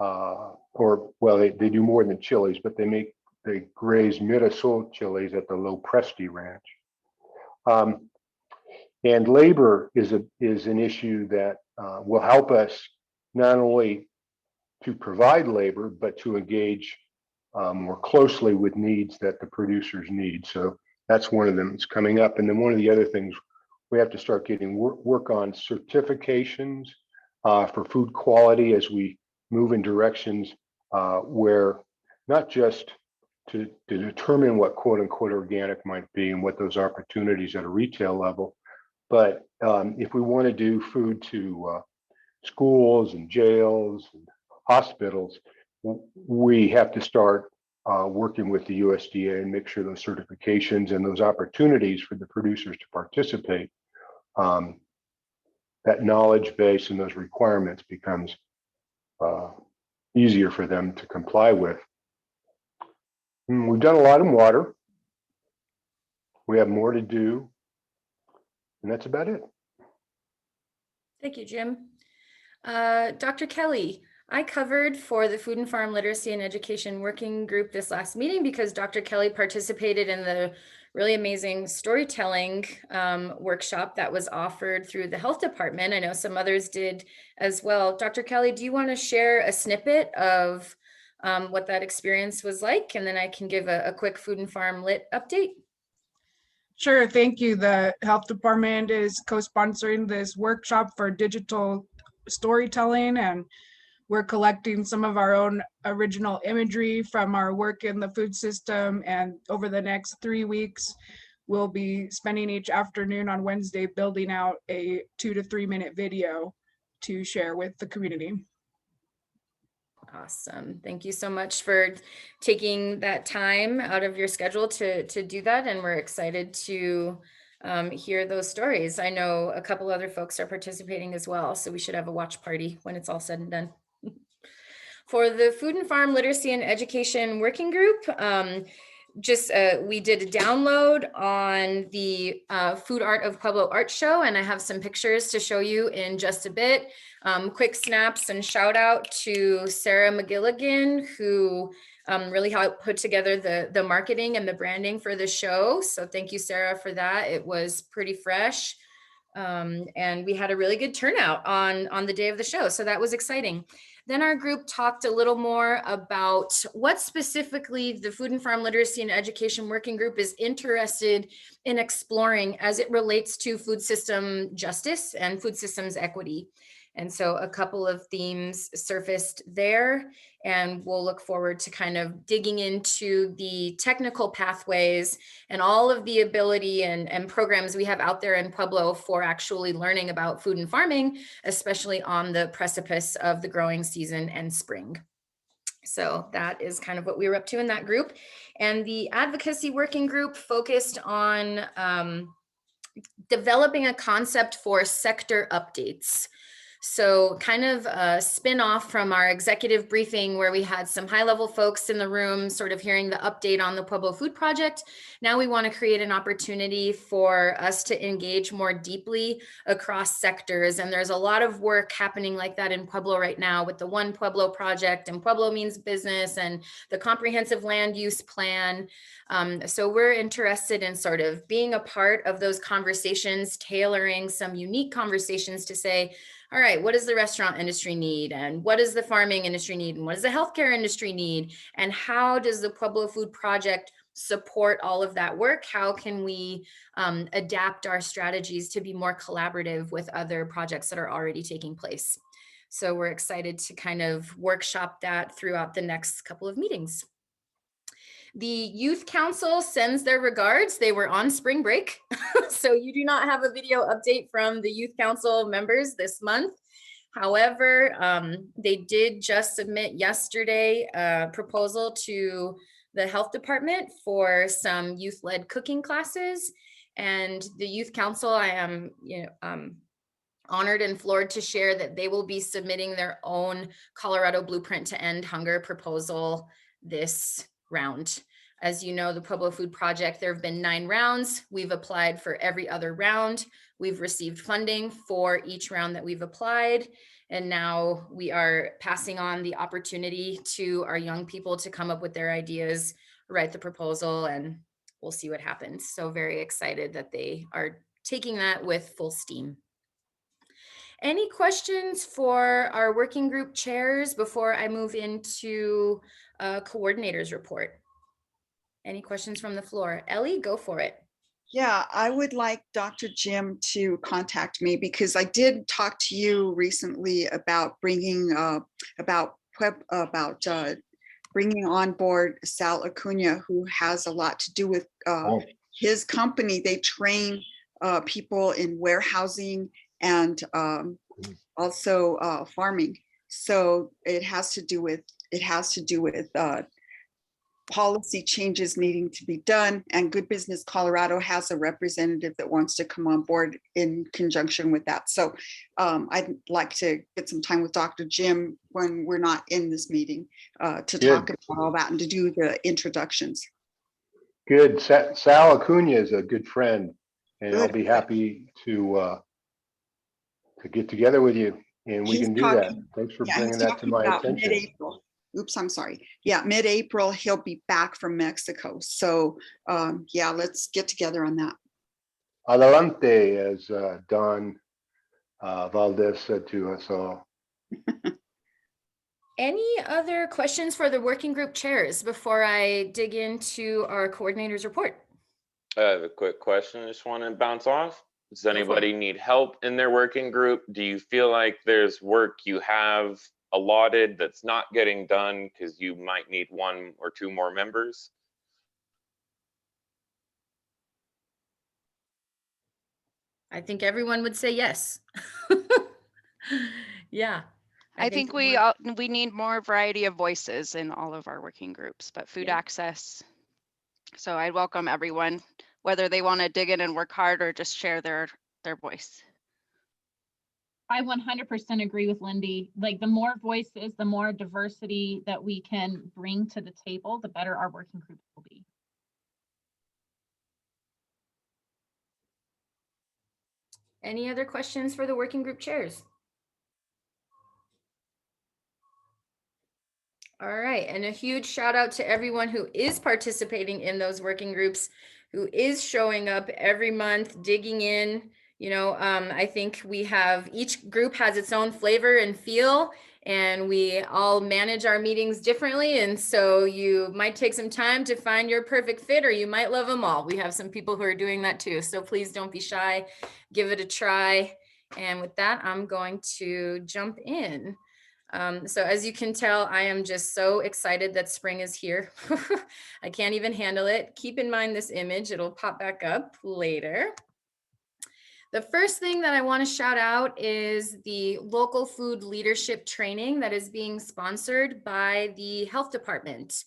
they do more than chilies, but they graze Mirasol chilies at the Low Presti Ranch. And labor is an issue that will help us not only to provide labor, but to engage more closely with needs that the producers need. So that's one of them that's coming up. And then one of the other things, we have to start getting work on certifications for food quality as we move in directions where not just to determine what quote unquote organic might be and what those opportunities at a retail level, but if we want to do food to schools and jails and hospitals, we have to start working with the USDA and make sure those certifications and those opportunities for the producers to participate, that knowledge base and those requirements becomes easier for them to comply with. We've done a lot in water. We have more to do, and that's about it. Thank you, Jim. Dr. Kelly, I covered for the Food and Farm Literacy and Education Working Group this last meeting because Dr. Kelly participated in the really amazing storytelling workshop that was offered through the health department. I know some others did as well. Dr. Kelly, do you want to share a snippet of what that experience was like? And then I can give a quick Food and Farm Lit update. Sure, thank you. The health department is co-sponsoring this workshop for digital storytelling, and we're collecting some of our own original imagery from our work in the food system. And over the next 3 weeks, we'll be spending each afternoon on Wednesday building out a 2 to 3 minute video to share with the community. Awesome. Thank you so much for taking that time out of your schedule to do that. And we're excited to hear those stories. I know a couple other folks are participating as well, so we should have a watch party when it's all said and done. For the Food and Farm Literacy and Education Working Group, we did a download on the Food Art of Pueblo art show, and I have some pictures to show you in just a bit. Quick snaps and shout out to Sarah McGilligan, who really helped put together the marketing and the branding for the show. So thank you, Sarah, for that. It was pretty fresh. And we had a really good turnout on the day of the show. So that was exciting. Then our group talked a little more about what specifically the Food and Farm Literacy and Education Working Group is interested in exploring as it relates to food system justice and food systems equity. And so a couple of themes surfaced there, and we'll look forward to kind of digging into the technical pathways and all of the ability and programs we have out there in Pueblo for actually learning about food and farming, especially on the precipice of the growing season and spring. So that is kind of what we were up to in that group. And the advocacy working group focused on developing a concept for sector updates. So kind of a spin-off from our executive briefing where we had some high-level folks in the room sort of hearing the update on the Pueblo Food Project. Now we want to create an opportunity for us to engage more deeply across sectors. And there's a lot of work happening like that in Pueblo right now with the One Pueblo Project and Pueblo Means Business and the Comprehensive Land Use Plan. So we're interested in sort of being a part of those conversations, tailoring some unique conversations to say, all right, what does the restaurant industry need? And what does the farming industry need? And what does the healthcare industry need? And how does the Pueblo Food Project support all of that work? How can we adapt our strategies to be more collaborative with other projects that are already taking place? So we're excited to kind of workshop that throughout the next couple of meetings. The Youth Council sends their regards. They were on spring break, so you do not have a video update from the Youth Council members this month. However, they did just submit yesterday a proposal to the health department for some youth-led cooking classes. And the Youth Council, I am honored and floored to share that they will be submitting their own Colorado Blueprint to End Hunger proposal this round. As you know, the Pueblo Food Project, there have been 9 rounds. We've applied for every other round. We've received funding for each round that we've applied. And now we are passing on the opportunity to our young people to come up with their ideas, write the proposal, and we'll see what happens. So very excited that they are taking that with full steam. Any questions for our working group chairs before I move into coordinators report? Any questions from the floor? Ellie, go for it. Yeah, I would like Dr. Jim to contact me because I did talk to you recently about bringing bringing on board Sal Acuna, who has a lot to do with his company. They train people in warehousing and also farming. So it has to do with policy changes needing to be done, and Good Business Colorado has a representative that wants to come on board in conjunction with that. So I'd like to get some time with Dr. Jim when we're not in this meeting to talk about all that and to do the introductions. Good. Sal Acuna is a good friend, and I'll be happy to get together with you, and we can do that. Thanks for bringing that to my attention. Mid-April. Oops, I'm sorry. Yeah, mid-April, he'll be back from Mexico. So yeah, let's get together on that. Adelante, as Don Valdez said to us all. Any other questions for the working group chairs before I dig into our coordinators report? I have a quick question I just want to bounce off. Does anybody need help in their working group? Do you feel like there's work you have allotted that's not getting done because you might need 1 or 2 more members? I think everyone would say yes. Yeah. I think we need more variety of voices in all of our working groups, but food access. So I welcome everyone, whether they want to dig in and work hard or just share their voice. I 100% agree with Lindy. Like the more voices, the more diversity that we can bring to the table, the better our working groups will be. Any other questions for the working group chairs? All right, and a huge shout out to everyone who is participating in those working groups, who is showing up every month, digging in. You know, I think we have, each group has its own flavor and feel, and we all manage our meetings differently. And so you might take some time to find your perfect fit, or you might love them all. We have some people who are doing that too. So please don't be shy, give it a try. And with that, I'm going to jump in. So as you can tell, I am just so excited that spring is here. I can't even handle it. Keep in mind this image, it'll pop back up later. The first thing that I want to shout out is the local food leadership training that is being sponsored by the health department.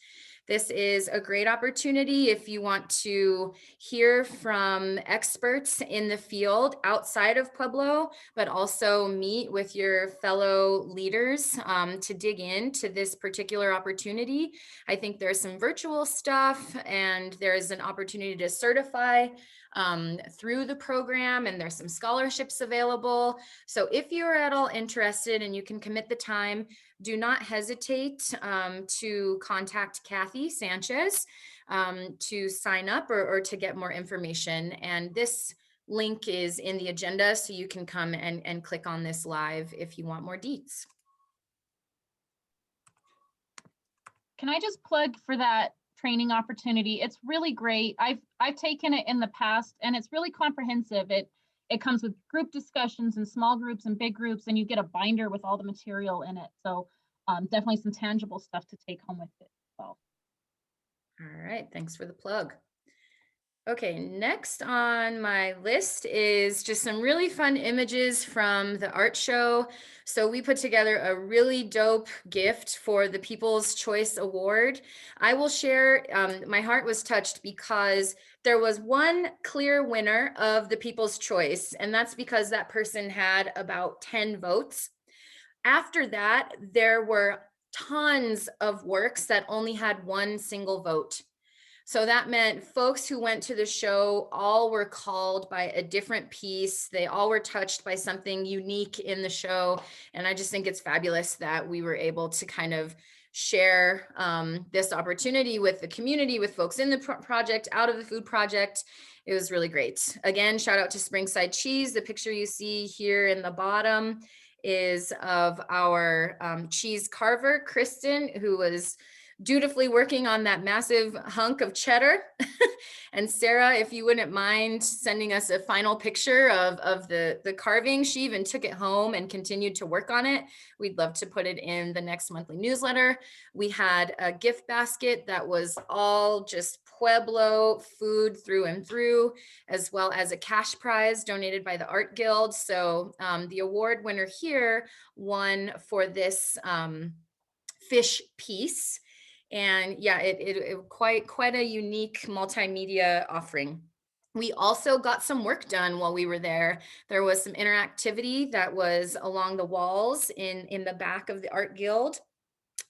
This is a great opportunity if you want to hear from experts in the field outside of Pueblo, but also meet with your fellow leaders to dig into this particular opportunity. I think there's some virtual stuff, and there's an opportunity to certify through the program, and there's some scholarships available. So if you're at all interested and you can commit the time, do not hesitate to contact Kathy Sanchez to sign up or to get more information. And this link is in the agenda, so you can come and click on this live if you want more deets. Can I just plug for that training opportunity? It's really great. I've taken it in the past, and it's really comprehensive. It comes with group discussions and small groups and big groups, and you get a binder with all the material in it. So definitely some tangible stuff to take home with it as well. All right, thanks for the plug. Okay, next on my list is just some really fun images from the art show. So we put together a really dope gift for the People's Choice Award. I will share, my heart was touched because there was one clear winner of the People's Choice, and that's because that person had about 10 votes. After that, there were tons of works that only had one single vote. So that meant folks who went to the show all were called by a different piece. They all were touched by something unique in the show. And I just think it's fabulous that we were able to kind of share this opportunity with the community, with folks in the project, out of the food project. It was really great. Again, shout out to Springside Cheese. The picture you see here in the bottom is of our cheese carver, Kristen, who was dutifully working on that massive hunk of cheddar. And Sarah, if you wouldn't mind sending us a final picture of the carving, she even took it home and continued to work on it. We'd love to put it in the next monthly newsletter. We had a gift basket that was all just Pueblo food through and through, as well as a cash prize donated by the Art Guild. So the award winner here won for this fish piece. And yeah, it quite a unique multimedia offering. We also got some work done while we were there. There was some interactivity that was along the walls in the back of the Art Guild.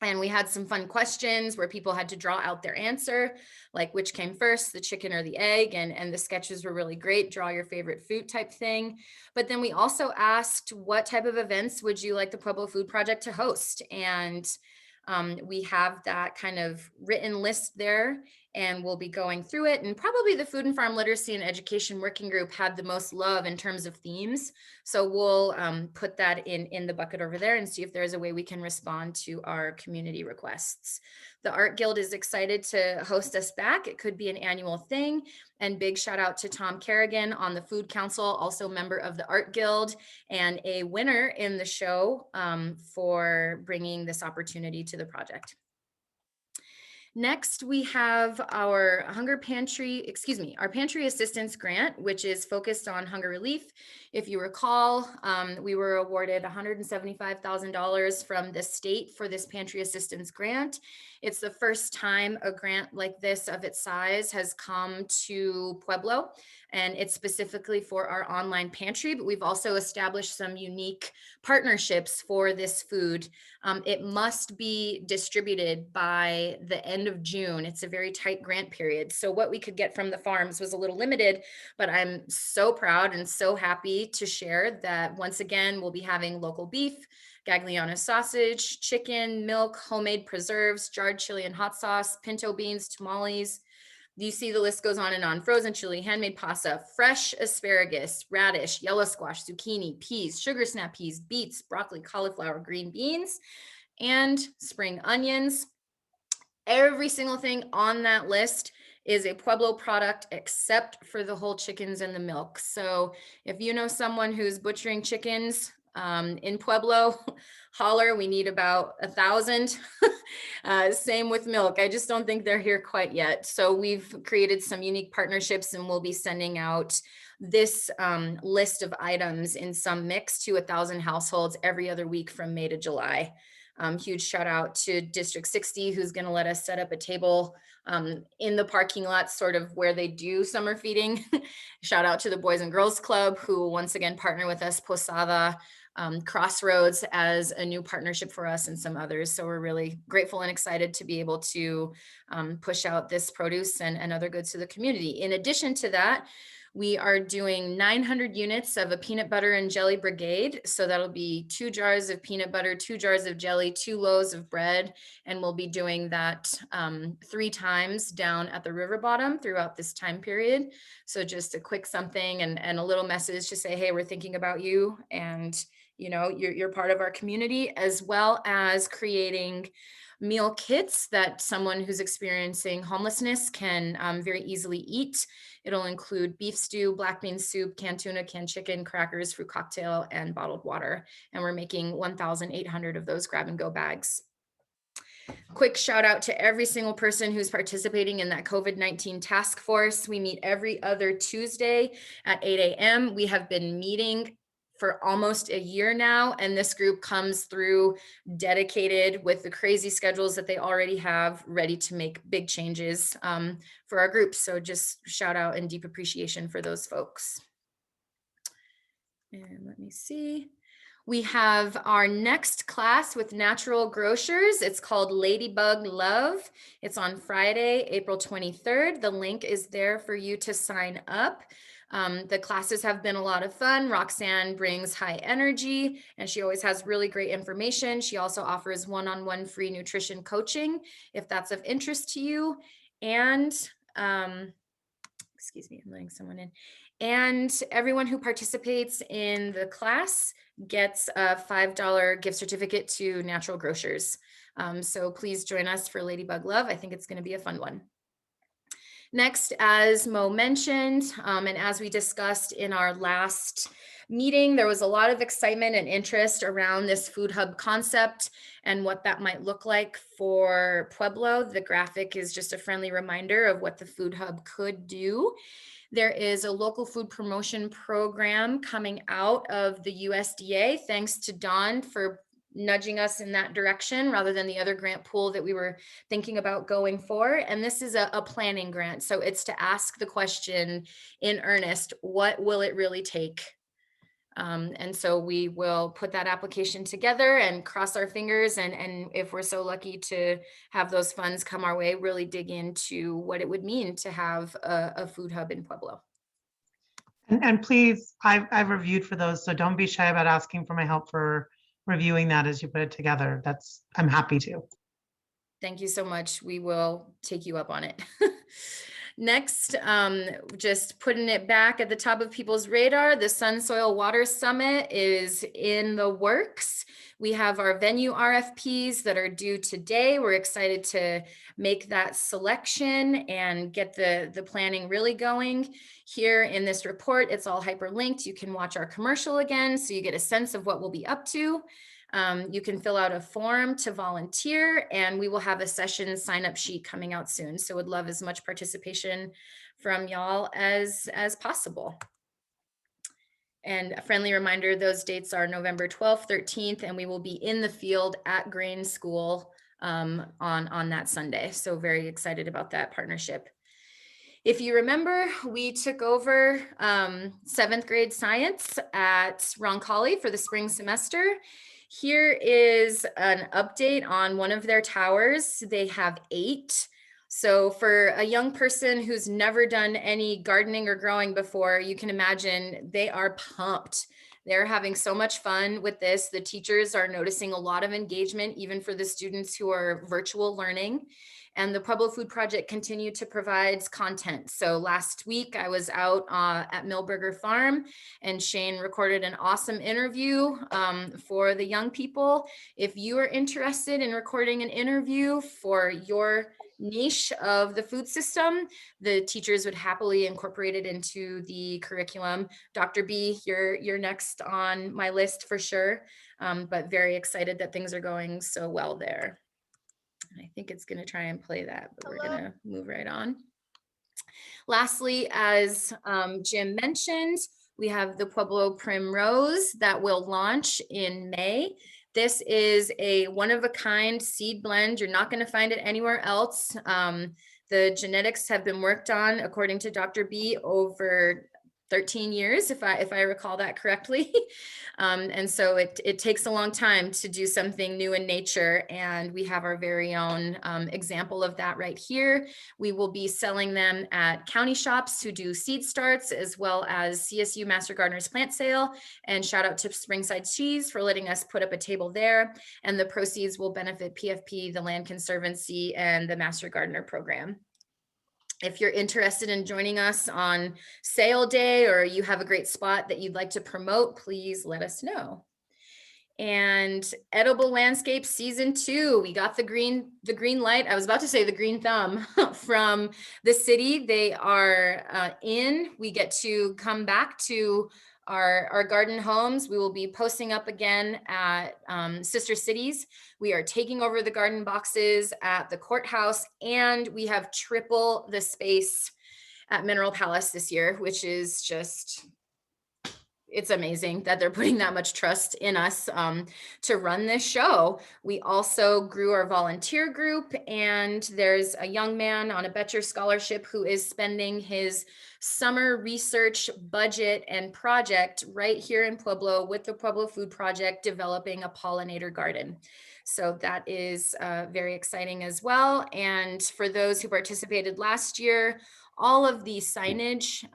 And we had some fun questions where people had to draw out their answer, like which came first, the chicken or the egg, and the sketches were really great, draw your favorite food type thing. But then we also asked, what type of events would you like the Pueblo Food Project to host? And we have that kind of written list there, and we'll be going through it. And probably the Food and Farm Literacy and Education Working Group had the most love in terms of themes. So we'll put that in the bucket over there and see if there's a way we can respond to our community requests. The Art Guild is excited to host us back. It could be an annual thing. And big shout out to Tom Kerrigan on the Food Council, also member of the Art Guild and a winner in the show for bringing this opportunity to the project. Next, we have our our pantry assistance grant, which is focused on hunger relief. If you recall, we were awarded $175,000 from the state for this pantry assistance grant. It's the first time a grant like this of its size has come to Pueblo, and it's specifically for our online pantry, but we've also established some unique partnerships for this food. It must be distributed by the end of June. It's a very tight grant period. So what we could get from the farms was a little limited, but I'm so proud and so happy to share that once again, we'll be having local beef, Gagliano sausage, chicken, milk, homemade preserves, jarred chili and hot sauce, pinto beans, tamales. You see the list goes on and on. Frozen chili, handmade pasta, fresh asparagus, radish, yellow squash, zucchini, peas, sugar snap peas, beets, broccoli, cauliflower, green beans, and spring onions. Every single thing on that list is a Pueblo product except for the whole chickens and the milk. So if you know someone who's butchering chickens in Pueblo, holler, we need about 1,000. Same with milk. I just don't think they're here quite yet. So we've created some unique partnerships, and we'll be sending out this list of items in some mix to 1,000 households every other week from May to July. Huge shout out to District 60, who's going to let us set up a table in the parking lot, sort of where they do summer feeding. Shout out to the Boys and Girls Club, who once again partner with us, Posada, Crossroads as a new partnership for us, and some others. So we're really grateful and excited to be able to push out this produce and other goods to the community. In addition to that, we are doing 900 units of a peanut butter and jelly brigade. So that'll be 2 jars of peanut butter, 2 jars of jelly, 2 loaves of bread. And we'll be doing that 3 times down at the river bottom throughout this time period. So just a quick something and a little message to say, hey, we're thinking about you, and you know, you're part of our community, as well as creating meal kits that someone who's experiencing homelessness can very easily eat. It'll include beef stew, black bean soup, canned tuna, canned chicken, crackers, fruit cocktail, and bottled water. And we're making 1,800 of those grab and go bags. Quick shout out to every single person who's participating in that COVID-19 task force. We meet every other Tuesday at 8 a.m. We have been meeting for almost a year now, and this group comes through dedicated with the crazy schedules that they already have, ready to make big changes for our group. So just shout out and deep appreciation for those folks. And let me see. We have our next class with Natural Grocers. It's called Ladybug Love. It's on Friday, April 23rd. The link is there for you to sign up. The classes have been a lot of fun. Roxanne brings high energy, and she always has really great information. She also offers one-on-one free nutrition coaching if that's of interest to you. And excuse me, I'm letting someone in. And everyone who participates in the class gets a $5 gift certificate to Natural Grocers. So please join us for Ladybug Love. I think it's going to be a fun one. Next, as Mo mentioned, and as we discussed in our last meeting, there was a lot of excitement and interest around this food hub concept and what that might look like for Pueblo. The graphic is just a friendly reminder of what the food hub could do. There is a local food promotion program coming out of the USDA. Thanks to Dawn for nudging us in that direction rather than the other grant pool that we were thinking about going for. And this is a planning grant. So it's to ask the question in earnest, what will it really take? And so we will put that application together and cross our fingers. And if we're so lucky to have those funds come our way, really dig into what it would mean to have a food hub in Pueblo. And please, I've reviewed for those, so don't be shy about asking for my help for reviewing that as you put it together. I'm happy to. Thank you so much. We will take you up on it. Next, just putting it back at the top of people's radar, the Sun Soil Water Summit is in the works. We have our venue RFPs that are due today. We're excited to make that selection and get the planning really going. Here in this report, it's all hyperlinked. You can watch our commercial again, so you get a sense of what we'll be up to. You can fill out a form to volunteer, and we will have a session sign-up sheet coming out soon. So would love as much participation from y'all as possible. And a friendly reminder, those dates are November 12th, 13th, and we will be in the field at Grain School on that Sunday. So very excited about that partnership. If you remember, we took over 7th grade science at Roncalli for the spring semester. Here is an update on one of their towers. They have 8. So for a young person who's never done any gardening or growing before, you can imagine they are pumped. They're having so much fun with this. The teachers are noticing a lot of engagement, even for the students who are virtual learning. And the Pueblo Food Project continued to provide content. So last week I was out at Millburger Farm, and Shane recorded an awesome interview for the young people. If you are interested in recording an interview for your niche of the food system, the teachers would happily incorporate it into the curriculum. Dr. B, you're next on my list for sure, but very excited that things are going so well there. I think it's going to try and play that, but we're going to move right on. Lastly, as Jim mentioned, we have the Pueblo Primrose that will launch in May. This is a one-of-a-kind seed blend. You're not going to find it anywhere else. The genetics have been worked on, according to Dr. B, over 13 years, if I recall that correctly. And so it takes a long time to do something new in nature. And we have our very own example of that right here. We will be selling them at county shops who do seed starts, as well as CSU Master Gardeners Plant Sale. And shout out to Springside Cheese for letting us put up a table there. And the proceeds will benefit PFP, the Land Conservancy, and the Master Gardener Program. If you're interested in joining us on sale day, or you have a great spot that you'd like to promote, please let us know. And Edible Landscape Season 2, we got the green light. I was about to say the green thumb from the city. They are in. We get to come back to our garden homes. We will be posting up again at Sister Cities. We are taking over the garden boxes at the courthouse, and we have triple the space at Mineral Palace this year, which is just, it's amazing that they're putting that much trust in us to run this show. We also grew our volunteer group, and there's a young man on a Betcher scholarship who is spending his summer research budget and project right here in Pueblo with the Pueblo Food Project, developing a pollinator garden. So that is very exciting as well. And for those who participated last year, all of the signage,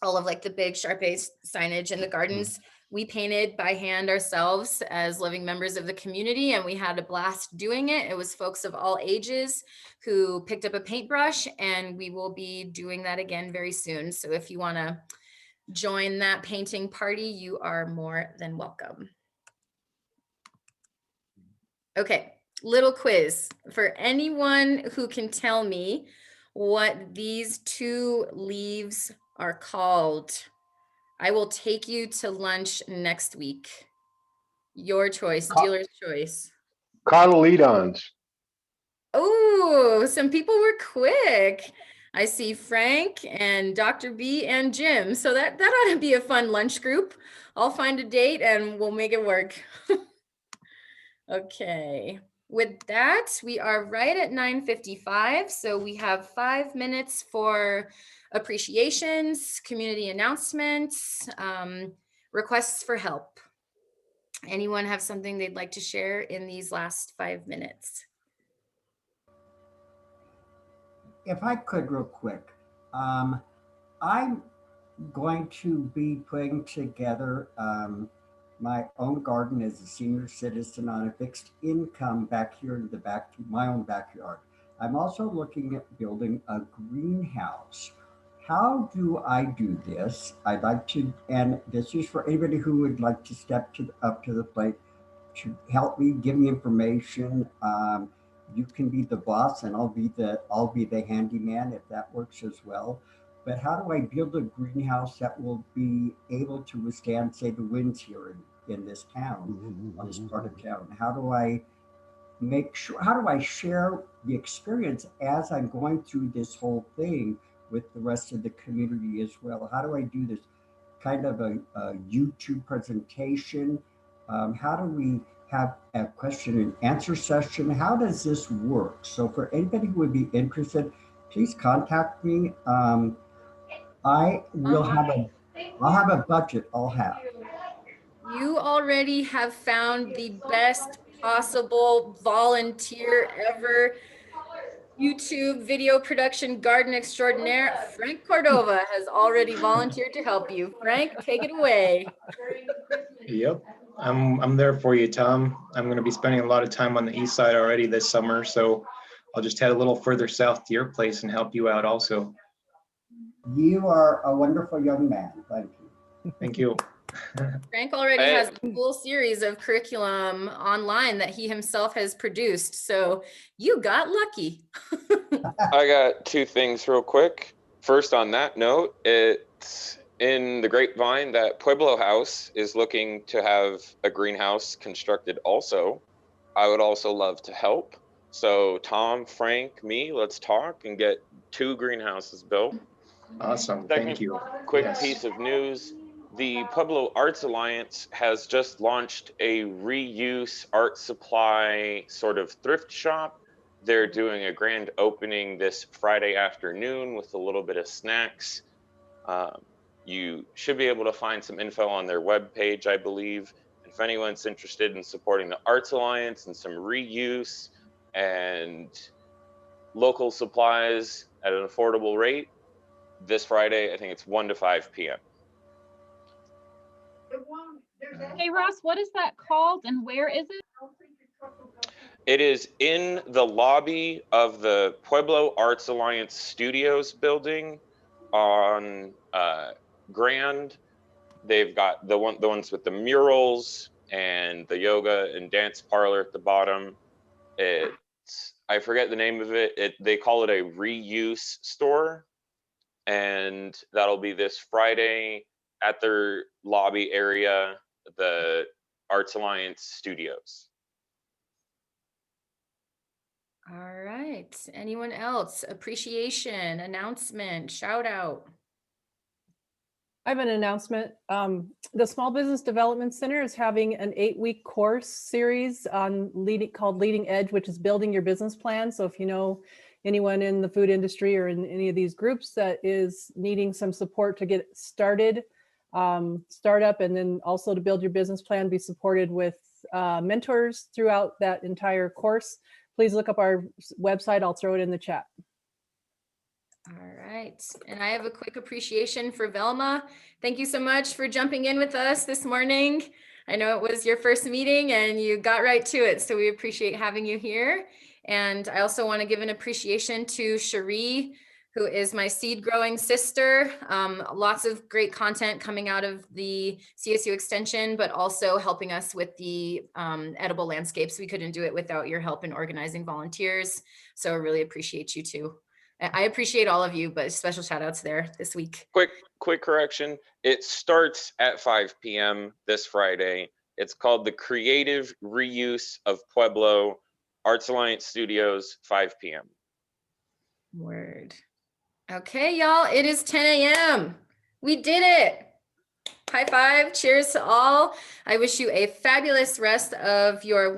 all of like the big Sharpie signage in the gardens, we painted by hand ourselves as living members of the community, and we had a blast doing it. It was folks of all ages who picked up a paintbrush, and we will be doing that again very soon. So if you want to join that painting party, you are more than welcome. Okay, little quiz for anyone who can tell me what these 2 leaves are called. I will take you to lunch next week. Your choice, dealer's choice. Cotyledons. Oh, some people were quick. I see Frank and Dr. B and Jim. So that ought to be a fun lunch group. I'll find a date and we'll make it work. Okay. With that, we are right at 9:55. So we have 5 minutes for appreciations, community announcements, requests for help. Anyone have something they'd like to share in these last 5 minutes? If I could real quick, I'm going to be putting together my own garden as a senior citizen on a fixed income back here in my own backyard. I'm also looking at building a greenhouse. How do I do this? I'd like to, and this is for anybody who would like to step up to the plate to help me, give me information. You can be the boss, and I'll be the handyman if that works as well. But how do I build a greenhouse that will be able to withstand, say, the winds here in this town, on this part of town? How do I make sure, how do I share the experience as I'm going through this whole thing with the rest of the community as well? How do I do this kind of a YouTube presentation? How do we have a question and answer session? How does this work? So for anybody who would be interested, please contact me. I will I'll have a budget, I'll have. You already have found the best possible volunteer ever. YouTube video production garden extraordinaire, Frank Cordova has already volunteered to help you. Frank, take it away. Yep, I'm there for you, Tom. I'm going to be spending a lot of time on the east side already this summer, so I'll just head a little further south to your place and help you out also. You are a wonderful young man. Thank you. Thank you. Frank already has a full series of curriculum online that he himself has produced, so you got lucky. I got two things real quick. First, on that note, it's in the grapevine that Pueblo House is looking to have a greenhouse constructed also. I would also love to help. So Tom, Frank, me, let's talk and get 2 greenhouses built. Awesome, Second, thank you. quick Yes. piece of news. The Pueblo Arts Alliance has just launched a reuse art supply sort of thrift shop. They're doing a grand opening this Friday afternoon with a little bit of snacks. You should be able to find some info on their webpage, I believe. If anyone's interested in supporting the Arts Alliance and some reuse and local supplies at an affordable rate, this Friday, I think it's 1 to 5 p.m. Hey Ross, what is that called and where is it? It is in the lobby of the Pueblo Arts Alliance Studios building on Grand. They've got the ones with the murals and the yoga and dance parlor at the bottom. I forget the name of it. They call it a reuse store, and that'll be this Friday at their lobby area, the Arts Alliance Studios. All right. Anyone else? Appreciation, announcement, shout out. I have an announcement. The Small Business Development Center is having an 8-week course series on called Leading Edge, which is building your business plan. So if you know anyone in the food industry or in any of these groups that is needing some support to get started, startup, and then also to build your business plan, be supported with mentors throughout that entire course, please look up our website. I'll throw it in the chat. All right. And I have a quick appreciation for Velma. Thank you so much for jumping in with us this morning. I know it was your first meeting and you got right to it, so we appreciate having you here. And I also want to give an appreciation to Cherie, who is my seed growing sister. Lots of great content coming out of the CSU extension, but also helping us with the edible landscapes. We couldn't do it without your help in organizing volunteers. So I really appreciate you too. I appreciate all of you, but special shout outs there this week. Quick correction. It starts at 5 p.m. this Friday. It's called the Creative Reuse of Pueblo Arts Alliance Studios, 5 p.m. Word. Okay, y'all, it is 10 a.m. We did it. High five, cheers to all. I wish you a fabulous rest of your